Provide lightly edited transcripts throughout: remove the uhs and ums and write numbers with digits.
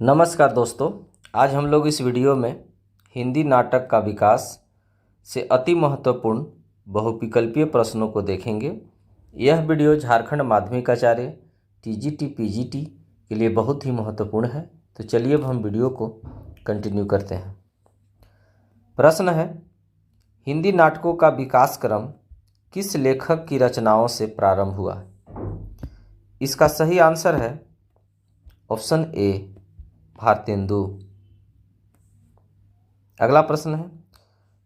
नमस्कार दोस्तों, आज हम लोग इस वीडियो में हिंदी नाटक का विकास से अति महत्वपूर्ण बहुविकल्पीय प्रश्नों को देखेंगे। यह वीडियो झारखंड माध्यमिक आचार्य टीजीटी पीजीटी के लिए बहुत ही महत्वपूर्ण है। तो चलिए अब हम वीडियो को कंटिन्यू करते हैं। प्रश्न है, हिंदी नाटकों का विकास क्रम किस लेखक की रचनाओं से प्रारंभ हुआ? इसका सही आंसर है ऑप्शन ए, भारतेंदु। अगला प्रश्न है,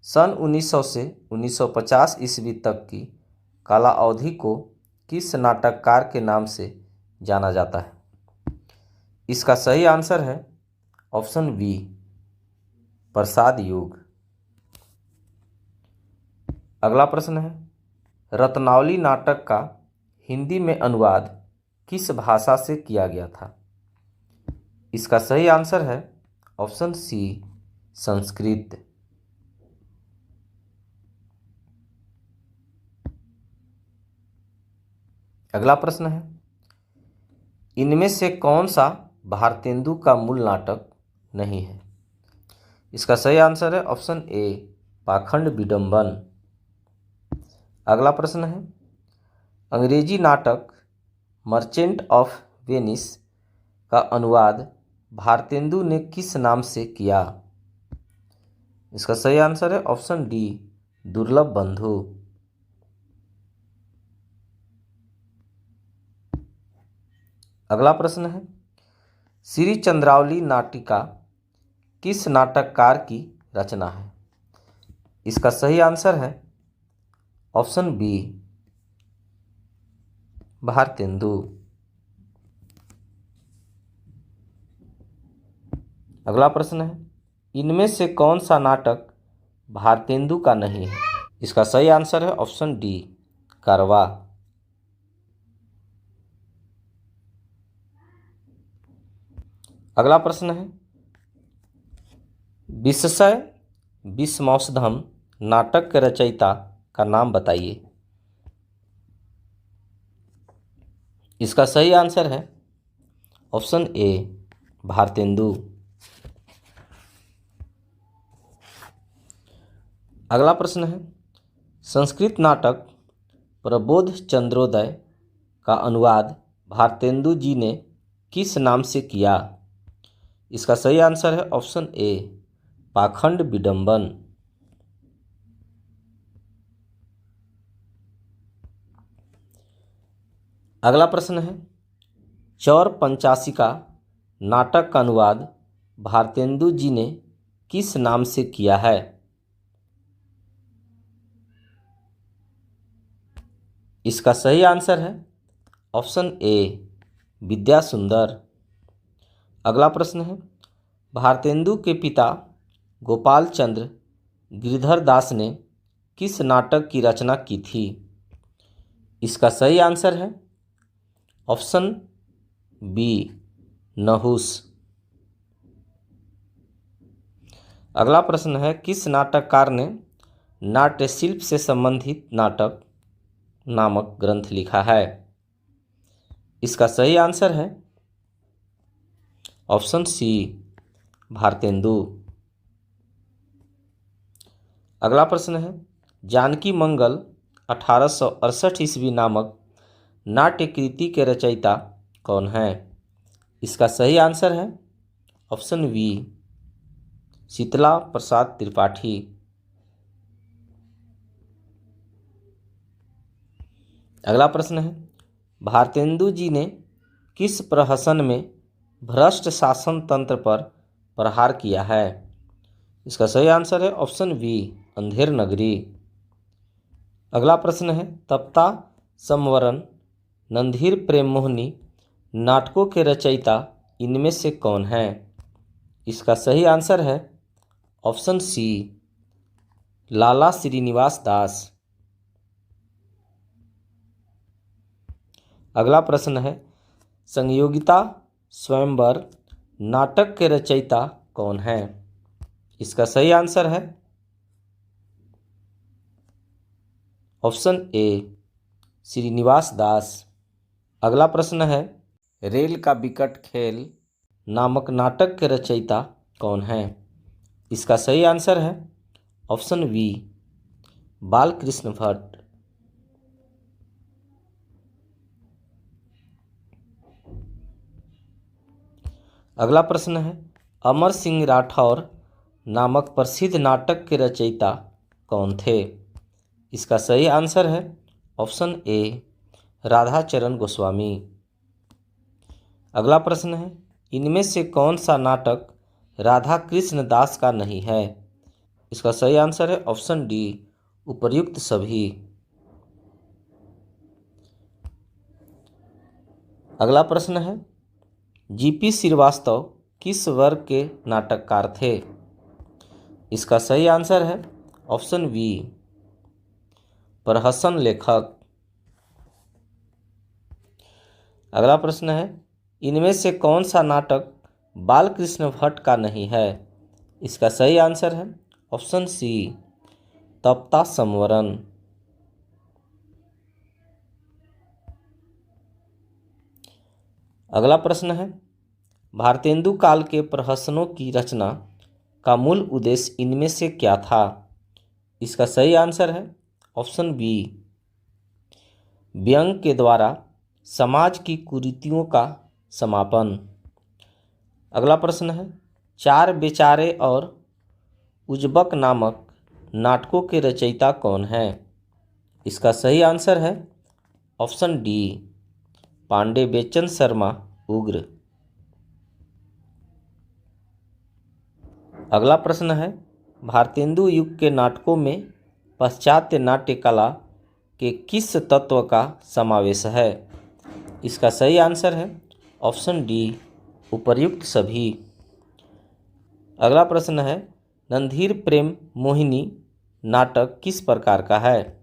सन 1900 से 1950 ईस्वी तक की काला अवधि को किस नाटककार के नाम से जाना जाता है? इसका सही आंसर है ऑप्शन बी, प्रसाद युग। अगला प्रश्न है, रत्नावली नाटक का हिंदी में अनुवाद किस भाषा से किया गया था? इसका सही आंसर है ऑप्शन सी, संस्कृत। अगला प्रश्न है, इनमें से कौन सा भारतेंदु का मूल नाटक नहीं है? इसका सही आंसर है ऑप्शन ए, पाखंड विडंबन। अगला प्रश्न है, अंग्रेजी नाटक मर्चेंट ऑफ वेनिस का अनुवाद भारतेंदु ने किस नाम से किया? इसका सही आंसर है ऑप्शन डी, दुर्लभ बंधु। अगला प्रश्न है, श्री चंद्रावली नाटिका किस नाटककार की रचना है? इसका सही आंसर है ऑप्शन बी, भारतेंदु। अगला प्रश्न है, इनमें से कौन सा नाटक भारतेंदु का नहीं है? इसका सही आंसर है ऑप्शन डी, कारवा। अगला प्रश्न है, विषय विषमौषधम नाटक के रचयिता का नाम बताइए। इसका सही आंसर है ऑप्शन ए, भारतेंदु। अगला प्रश्न है, संस्कृत नाटक प्रबोध चंद्रोदय का अनुवाद भारतेंदु जी ने किस नाम से किया? इसका सही आंसर है ऑप्शन ए, पाखंड विडंबन। अगला प्रश्न है, चौर पंचाशिका नाटक का अनुवाद भारतेंदु जी ने किस नाम से किया है? इसका सही आंसर है ऑप्शन ए, विद्या सुंदर। अगला प्रश्न है, भारतेंदु के पिता गोपाल चंद्र गिरधर दास ने किस नाटक की रचना की थी? इसका सही आंसर है ऑप्शन बी, नहुस। अगला प्रश्न है, किस नाटककार ने नाट्यशिल्प से संबंधित नाटक नामक ग्रंथ लिखा है? इसका सही आंसर है ऑप्शन सी, भारतेंदु। अगला प्रश्न है, जानकी मंगल 1868 ईस्वी नामक नाट्यकृति के रचयिता कौन है? इसका सही आंसर है ऑप्शन बी, शीतला प्रसाद त्रिपाठी। अगला प्रश्न है, भारतेंदु जी ने किस प्रहसन में भ्रष्ट शासन तंत्र पर प्रहार किया है? इसका सही आंसर है ऑप्शन बी, अंधेर नगरी। अगला प्रश्न है, तप्ता समवरन नंधीर प्रेम मोहिनी नाटकों के रचयिता इनमें से कौन है? इसका सही आंसर है ऑप्शन सी, लाला श्रीनिवास दास। अगला प्रश्न है, संयोगिता स्वयंवर नाटक के रचयिता कौन है? इसका सही आंसर है ऑप्शन ए, श्रीनिवास दास। अगला प्रश्न है, रेल का विकट खेल नामक नाटक के रचयिता कौन हैं? इसका सही आंसर है ऑप्शन बी, बालकृष्ण भट्ट। अगला प्रश्न है, अमर सिंह राठौर नामक प्रसिद्ध नाटक के रचयिता कौन थे? इसका सही आंसर है ऑप्शन ए, राधाचरण गोस्वामी। अगला प्रश्न है, इनमें से कौन सा नाटक राधा कृष्ण दास का नहीं है? इसका सही आंसर है ऑप्शन डी, उपर्युक्त सभी। अगला प्रश्न है, जीपी श्रीवास्तव किस वर्ग के नाटककार थे? इसका सही आंसर है ऑप्शन बी, प्रहसन लेखक। अगला प्रश्न है, इनमें से कौन सा नाटक बालकृष्ण भट्ट का नहीं है? इसका सही आंसर है ऑप्शन सी, तप्ता संवरण। अगला प्रश्न है, भारतेंदु काल के प्रहसनों की रचना का मूल उद्देश्य इनमें से क्या था? इसका सही आंसर है ऑप्शन बी, व्यंग के द्वारा समाज की कुरीतियों का समापन। अगला प्रश्न है, चार बेचारे और उजबक नामक नाटकों के रचयिता कौन हैं? इसका सही आंसर है ऑप्शन डी, पांडे बेचन शर्मा उग्र। अगला प्रश्न है, भारतेंदु युग के नाटकों में पाश्चात्य नाट्य कला के किस तत्व का समावेश है? इसका सही आंसर है ऑप्शन डी, उपर्युक्त सभी। अगला प्रश्न है, नंधीर प्रेम मोहिनी नाटक किस प्रकार का है?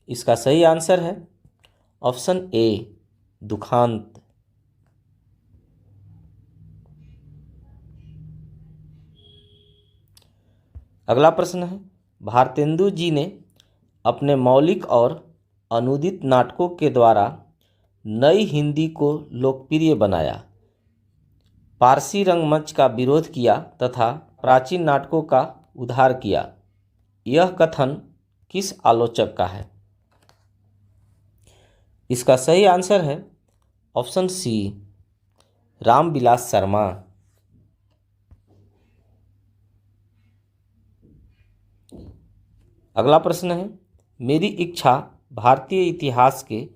इसका सही आंसर है ऑप्शन ए, दुखांत। अगला प्रश्न है, भारतेंदु जी ने अपने मौलिक और अनुदित नाटकों के द्वारा नई हिंदी को लोकप्रिय बनाया, पारसी रंगमंच का विरोध किया तथा प्राचीन नाटकों का उद्धार किया। यह कथन किस आलोचक का है? इसका सही आंसर है ऑप्शन सी, रामविलास शर्मा। अगला प्रश्न है, मेरी इच्छा भारतीय इतिहास के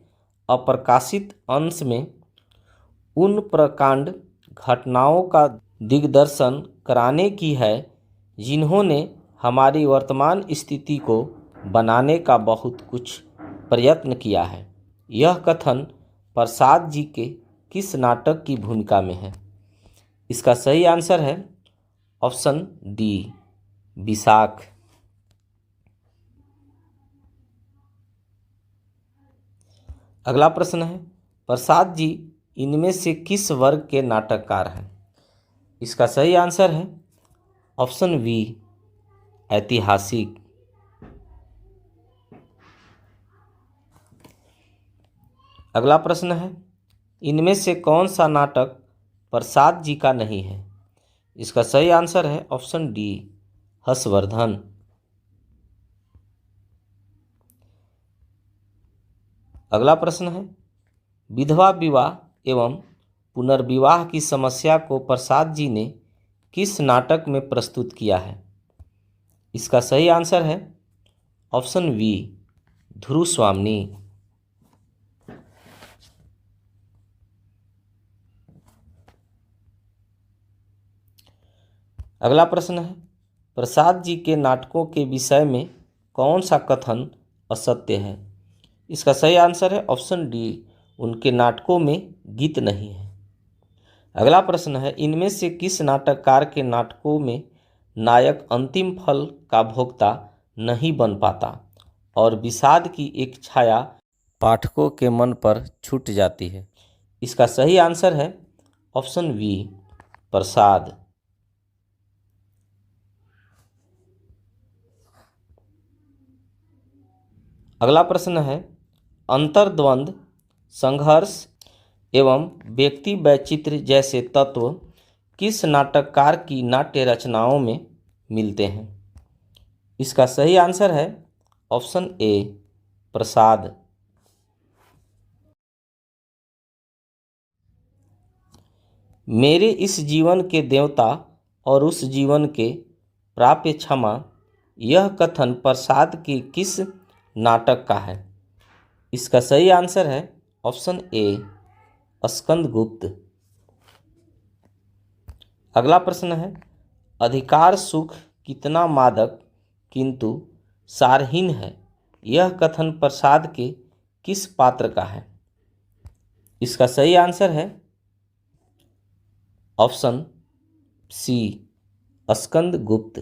अप्रकाशित अंश में उन प्रकांड घटनाओं का दिग्दर्शन कराने की है जिन्होंने हमारी वर्तमान स्थिति को बनाने का बहुत कुछ प्रयत्न किया है। यह कथन प्रसाद जी के किस नाटक की भूमिका में है? इसका सही आंसर है ऑप्शन डी, विशाख। अगला प्रश्न है, प्रसाद जी इनमें से किस वर्ग के नाटककार हैं? इसका सही आंसर है ऑप्शन बी, ऐतिहासिक। अगला प्रश्न है, इनमें से कौन सा नाटक प्रसाद जी का नहीं है? इसका सही आंसर है ऑप्शन डी, हर्षवर्धन। अगला प्रश्न है, विधवा विवाह एवं पुनर्विवाह की समस्या को प्रसाद जी ने किस नाटक में प्रस्तुत किया है? इसका सही आंसर है ऑप्शन बी, ध्रुव स्वामिनी। अगला प्रश्न है, प्रसाद जी के नाटकों के विषय में कौन सा कथन असत्य है? इसका सही आंसर है ऑप्शन डी, उनके नाटकों में गीत नहीं है। अगला प्रश्न है, इनमें से किस नाटककार के नाटकों में नायक अंतिम फल का भोक्ता नहीं बन पाता और विषाद की एक छाया पाठकों के मन पर छूट जाती है? इसका सही आंसर है ऑप्शन बी, प्रसाद। अगला प्रश्न है, अंतर्द्वंद, संघर्ष एवं व्यक्ति वैचित्र्य जैसे तत्व किस नाटककार की नाट्य रचनाओं में मिलते हैं? इसका सही आंसर है ऑप्शन ए प्रसाद। मेरे इस जीवन के देवता और उस जीवन के प्राप्य क्षमा, यह कथन प्रसाद के किस नाटक का है? इसका सही आंसर है ऑप्शन ए स्कंदगुप्त। अगला प्रश्न है, अधिकार सुख कितना मादक किंतु सारहीन है, यह कथन प्रसाद के किस पात्र का है? इसका सही आंसर है ऑप्शन सी स्कंदगुप्त।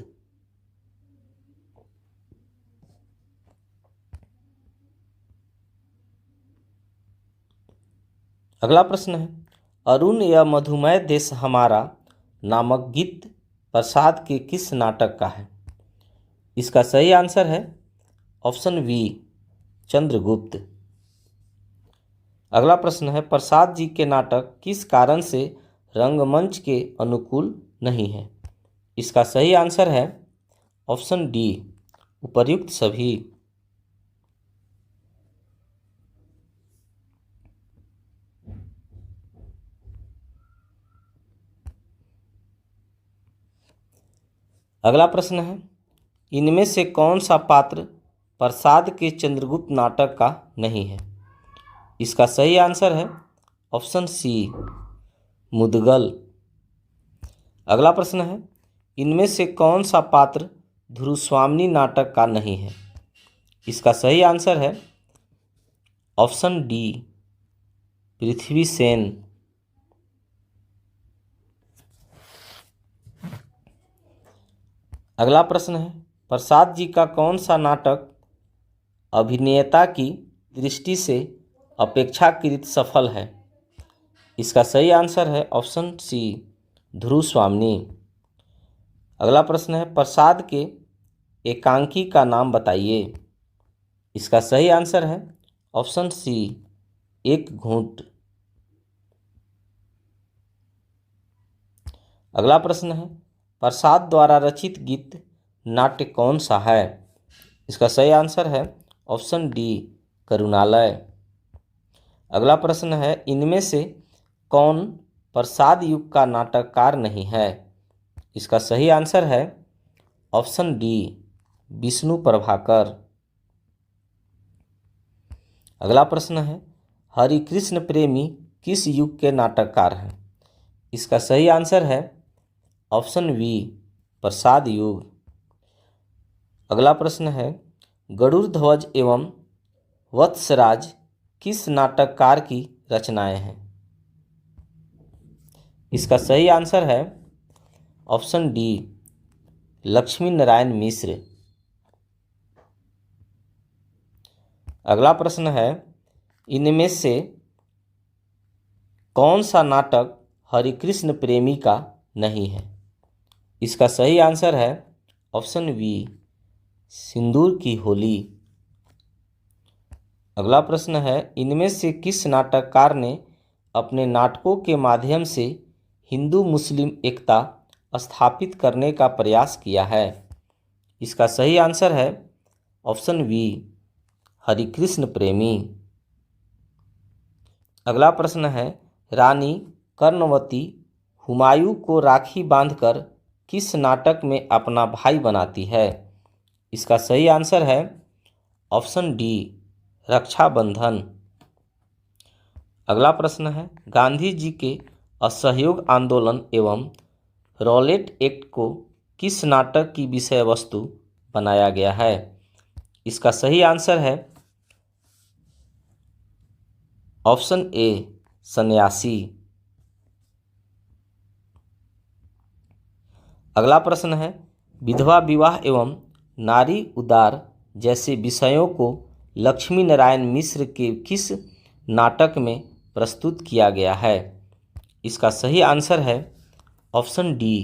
अगला प्रश्न है, अरुण या मधुमय देश हमारा नामक गीत प्रसाद के किस नाटक का है? इसका सही आंसर है ऑप्शन बी चंद्रगुप्त। अगला प्रश्न है, प्रसाद जी के नाटक किस कारण से रंगमंच के अनुकूल नहीं है? इसका सही आंसर है ऑप्शन डी उपर्युक्त सभी। अगला प्रश्न है, इनमें से कौन सा पात्र प्रसाद के चंद्रगुप्त नाटक का नहीं है? इसका सही आंसर है ऑप्शन सी मुदगल। अगला प्रश्न है, इनमें से कौन सा पात्र ध्रुवस्वामिनी नाटक का नहीं है? इसका सही आंसर है ऑप्शन डी पृथ्वीसेन। अगला प्रश्न है, प्रसाद जी का कौन सा नाटक अभिनेता की दृष्टि से अपेक्षाकृत सफल है? इसका सही आंसर है ऑप्शन सी ध्रुवस्वामिनी। अगला प्रश्न है, प्रसाद के एकांकी का नाम बताइए। इसका सही आंसर है ऑप्शन सी एक घूंट। अगला प्रश्न है, प्रसाद द्वारा रचित गीत नाट्य कौन सा है? इसका सही आंसर है ऑप्शन डी करुणालय। अगला प्रश्न है, इनमें से कौन प्रसाद युग का नाटककार नहीं है? इसका सही आंसर है ऑप्शन डी विष्णु प्रभाकर। अगला प्रश्न है, हरिकृष्ण प्रेमी किस युग के नाटककार हैं? इसका सही आंसर है ऑप्शन बी प्रसाद युग। अगला प्रश्न है, गरुड़ ध्वज एवं वत्सराज किस नाटककार की रचनाएं हैं? इसका सही आंसर है ऑप्शन डी लक्ष्मी नारायण मिश्र। अगला प्रश्न है, इनमें से कौन सा नाटक हरिकृष्ण प्रेमी का नहीं है? इसका सही आंसर है ऑप्शन बी सिंदूर की होली। अगला प्रश्न है, इनमें से किस नाटककार ने अपने नाटकों के माध्यम से हिंदू मुस्लिम एकता स्थापित करने का प्रयास किया है? इसका सही आंसर है ऑप्शन बी हरिकृष्ण प्रेमी। अगला प्रश्न है, रानी कर्णवती हुमायूं को राखी बांधकर किस नाटक में अपना भाई बनाती है? इसका सही आंसर है ऑप्शन डी रक्षाबंधन। अगला प्रश्न है, गांधी जी के असहयोग आंदोलन एवं रॉलेट एक्ट को किस नाटक की विषय वस्तु बनाया गया है? इसका सही आंसर है ऑप्शन ए सन्यासी। अगला प्रश्न है, विधवा विवाह एवं नारी उदार जैसे विषयों को लक्ष्मी नारायण मिश्र के किस नाटक में प्रस्तुत किया गया है? इसका सही आंसर है ऑप्शन डी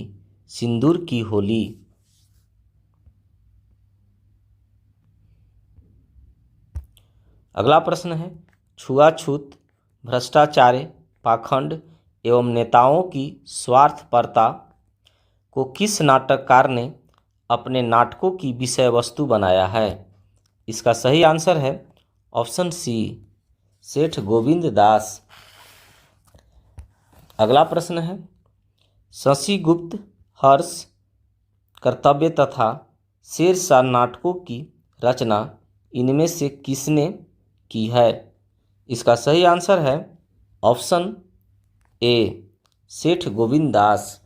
सिंदूर की होली। अगला प्रश्न है, छुआछूत, भ्रष्टाचार, पाखंड एवं नेताओं की स्वार्थपरता को किस नाटककार ने अपने नाटकों की विषय वस्तु बनाया है? इसका सही आंसर है ऑप्शन सी, सेठ गोविंद दास। अगला प्रश्न है, शशिगुप्त, हर्ष, कर्तव्य तथा शेरशाह नाटकों की रचना इनमें से किसने की है? इसका सही आंसर है ऑप्शन ए, सेठ गोविंद दास।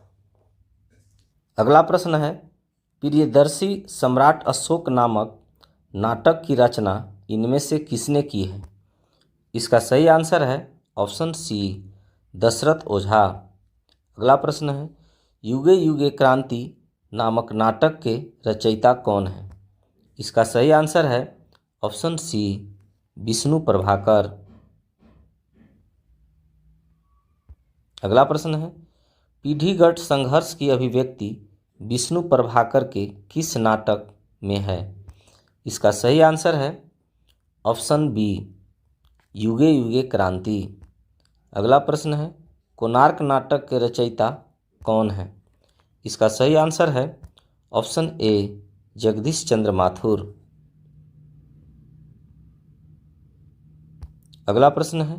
अगला प्रश्न है, प्रियदर्शी सम्राट अशोक नामक नाटक की रचना इनमें से किसने की है? इसका सही आंसर है ऑप्शन सी, दशरथ ओझा। अगला प्रश्न है, युगे युगे क्रांति नामक नाटक के रचयिता कौन है? इसका सही आंसर है ऑप्शन सी, विष्णु प्रभाकर। अगला प्रश्न है, पीढ़ीगत संघर्ष की अभिव्यक्ति विष्णु प्रभाकर के किस नाटक में है? इसका सही आंसर है ऑप्शन बी, युगे युगे क्रांति। अगला प्रश्न है, कोणार्क नाटक के रचयिता कौन है? इसका सही आंसर है ऑप्शन ए, जगदीश चंद्र माथुर। अगला प्रश्न है,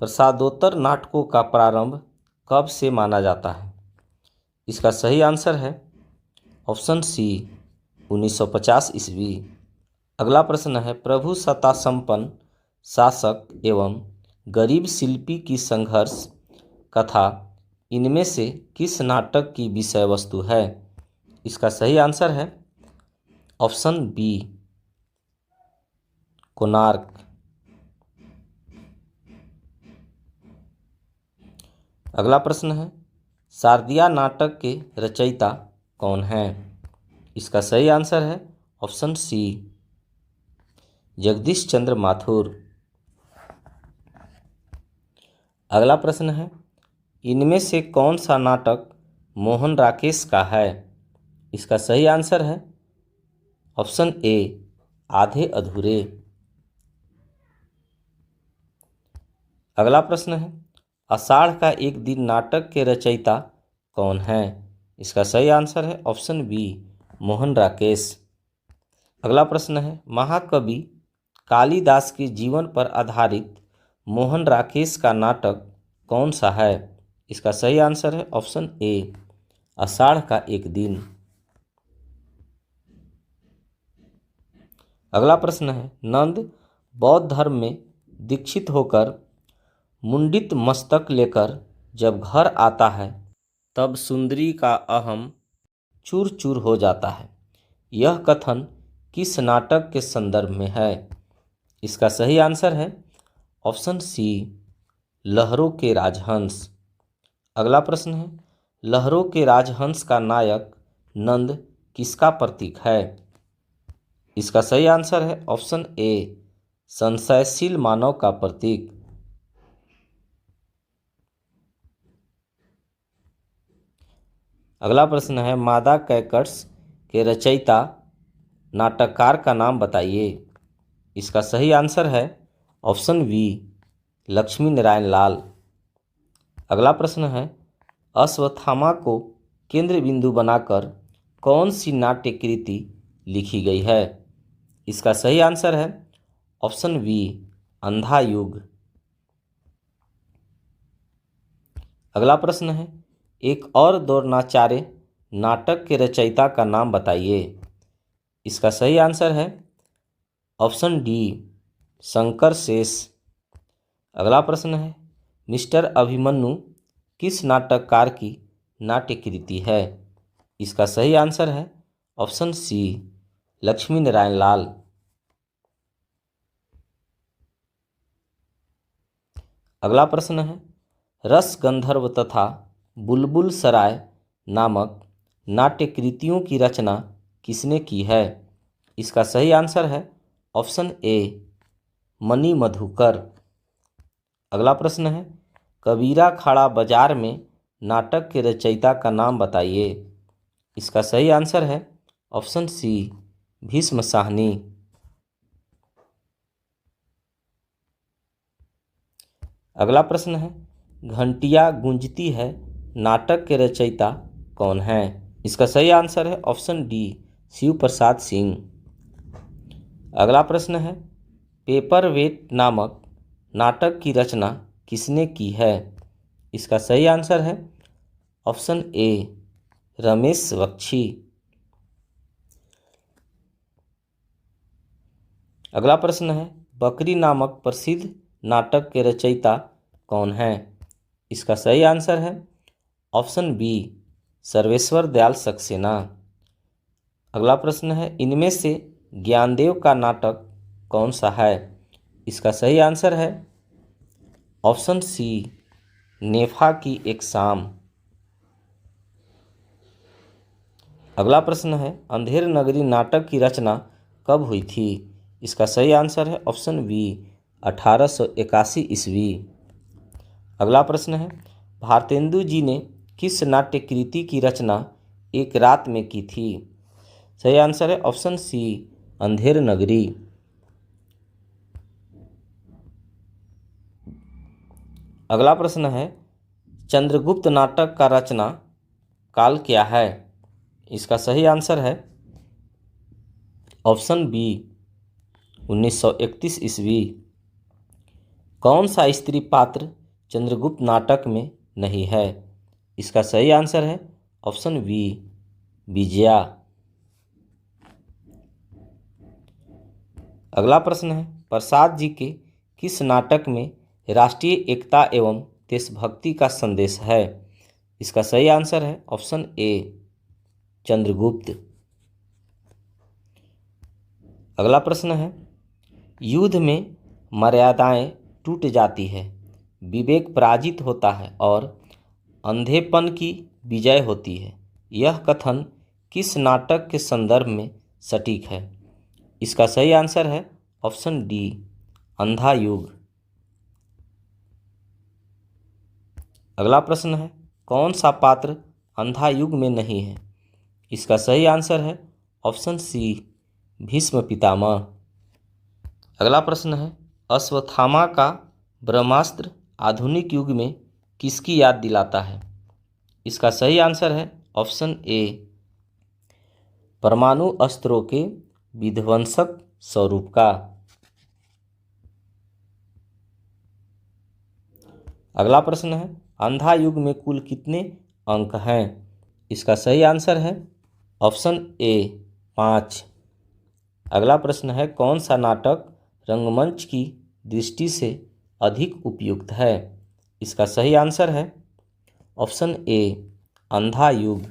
प्रसादोत्तर नाटकों का प्रारंभ कब से माना जाता है? इसका सही आंसर है ऑप्शन सी, 1950 ईस्वी। अगला प्रश्न है, प्रभु सत्ता संपन्न शासक एवं गरीब शिल्पी की संघर्ष कथा इनमें से किस नाटक की विषय वस्तु है? इसका सही आंसर है ऑप्शन बी, कोणार्क। अगला प्रश्न है, शारदिया नाटक के रचयिता कौन हैं? इसका सही आंसर है ऑप्शन सी, जगदीश चंद्र माथुर। अगला प्रश्न है, इनमें से कौन सा नाटक मोहन राकेश का है? इसका सही आंसर है ऑप्शन ए, आधे अधूरे। अगला प्रश्न है, आषाढ़ का एक दिन नाटक के रचयिता कौन हैं? इसका सही आंसर है ऑप्शन बी, मोहन राकेश। अगला प्रश्न है, महाकवि कालिदास के जीवन पर आधारित मोहन राकेश का नाटक कौन सा है? इसका सही आंसर है ऑप्शन ए, आषाढ़ का एक दिन। अगला प्रश्न है, नंद बौद्ध धर्म में दीक्षित होकर मुंडित मस्तक लेकर जब घर आता है तब सुंदरी का अहम चूर चूर हो जाता है। यह कथन किस नाटक के संदर्भ में है? इसका सही आंसर है ऑप्शन सी, लहरों के राजहंस। अगला प्रश्न है, लहरों के राजहंस का नायक नंद किसका प्रतीक है? इसका सही आंसर है ऑप्शन ए, संशयशील मानव का प्रतीक। अगला प्रश्न है, मादा कैकट्स के रचयिता नाटककार का नाम बताइए। इसका सही आंसर है ऑप्शन बी, लक्ष्मी नारायण लाल। अगला प्रश्न है, अश्वत्थामा को केंद्र बिंदु बनाकर कौन सी नाट्य कृति लिखी गई है? इसका सही आंसर है ऑप्शन बी, अंधा युग। अगला प्रश्न है, एक और द्रोणाचार्य नाटक के रचयिता का नाम बताइए। इसका सही आंसर है ऑप्शन डी, शंकर शेष। अगला प्रश्न है, मिस्टर अभिमन्यु किस नाटककार की नाट्य कृति है? इसका सही आंसर है ऑप्शन सी, लक्ष्मी नारायण लाल। अगला प्रश्न है, रस गंधर्व तथा बुलबुल सराय नामक नाट्य कृतियों की रचना किसने की है? इसका सही आंसर है ऑप्शन ए, मणि मधुकर। अगला प्रश्न है, कबीरा खाड़ा बाजार में नाटक के रचयिता का नाम बताइए। इसका सही आंसर है ऑप्शन सी, भीष्म साहनी। अगला प्रश्न है, घंटियाँ गूंजती है नाटक के रचयिता कौन हैं? इसका सही आंसर है ऑप्शन डी, शिव प्रसाद सिंह। अगला प्रश्न है, पेपर वेट नामक नाटक की रचना किसने की है? इसका सही आंसर है ऑप्शन ए, रमेश बख्शी। अगला प्रश्न है, बकरी नामक प्रसिद्ध नाटक के रचयिता कौन हैं? इसका सही आंसर है ऑप्शन बी, सर्वेश्वर दयाल सक्सेना। अगला प्रश्न है, इनमें से ज्ञानदेव का नाटक कौन सा है? इसका सही आंसर है ऑप्शन सी, नेफा की एक शाम। अगला प्रश्न है, अंधेर नगरी नाटक की रचना कब हुई थी? इसका सही आंसर है ऑप्शन बी, 1881 ईस्वी। अगला प्रश्न है, भारतेंदु जी ने किस नाट्य कृति की रचना एक रात में की थी? सही आंसर है ऑप्शन सी, अंधेर नगरी। अगला प्रश्न है, चंद्रगुप्त नाटक का रचना काल क्या है? इसका सही आंसर है ऑप्शन बी, 1931 ईस्वी। कौन सा स्त्री पात्र चंद्रगुप्त नाटक में नहीं है? इसका सही आंसर है ऑप्शन बी, विजया। अगला प्रश्न है, प्रसाद जी के किस नाटक में राष्ट्रीय एकता एवं देशभक्ति का संदेश है? इसका सही आंसर है ऑप्शन ए, चंद्रगुप्त। अगला प्रश्न है, युद्ध में मर्यादाएं टूट जाती है, विवेक पराजित होता है और अंधेपन की विजय होती है, यह कथन किस नाटक के संदर्भ में सटीक है? इसका सही आंसर है ऑप्शन डी, अंधा युग। अगला प्रश्न है, कौन सा पात्र अंधा युग में नहीं है? इसका सही आंसर है ऑप्शन सी, भीष्म पितामह। अगला प्रश्न है, अश्वत्थामा का ब्रह्मास्त्र आधुनिक युग में किसकी याद दिलाता है? इसका सही आंसर है ऑप्शन ए, परमाणु अस्त्रों के विध्वंसक स्वरूप का। अगला प्रश्न है, अंधा युग में कुल कितने अंक हैं? इसका सही आंसर है ऑप्शन ए, 5। अगला प्रश्न है, कौन सा नाटक रंगमंच की दृष्टि से अधिक उपयुक्त है? इसका सही आंसर है ऑप्शन ए, अंधा युग।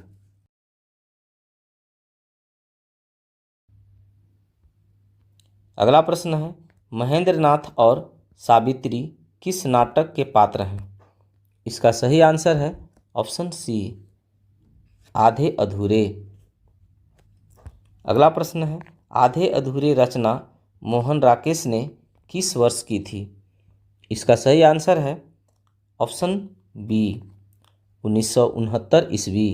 अगला प्रश्न है, महेंद्र नाथ और सावित्री किस नाटक के पात्र हैं? इसका सही आंसर है ऑप्शन सी, आधे अधूरे। अगला प्रश्न है, आधे अधूरे रचना मोहन राकेश ने किस वर्ष की थी? इसका सही आंसर है ऑप्शन बी, 1969 ईस्वी।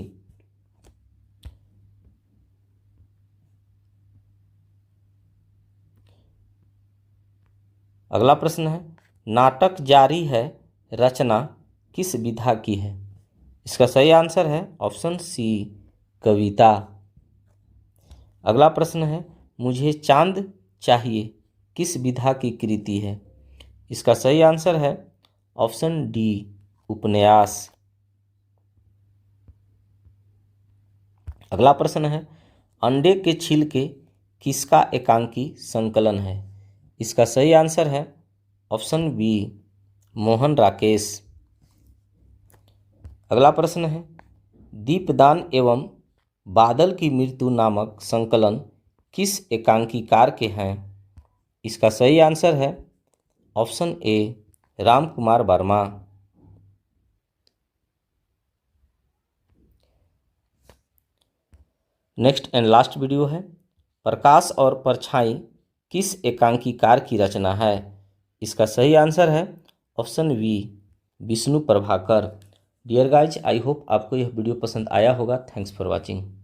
अगला प्रश्न है, नाटक जारी है रचना किस विधा की है? इसका सही आंसर है ऑप्शन सी, कविता। अगला प्रश्न है, मुझे चांद चाहिए किस विधा की कृति है? इसका सही आंसर है ऑप्शन डी, उपन्यास। अगला प्रश्न है, अंडे के छिलके किसका एकांकी संकलन है? इसका सही आंसर है ऑप्शन बी, मोहन राकेश। अगला प्रश्न है, दीपदान एवं बादल की मृत्यु नामक संकलन किस एकांकीकार के हैं? इसका सही आंसर है option A, Ram Kumar Verma. Next and last video है, प्रकाश और परछाई किस एकांकीकार की रचना है? इसका सही आंसर है option B, Vishnu Prabhakar. Dear guys, I hope आपको यह वीडियो पसंद आया होगा। Thanks for watching.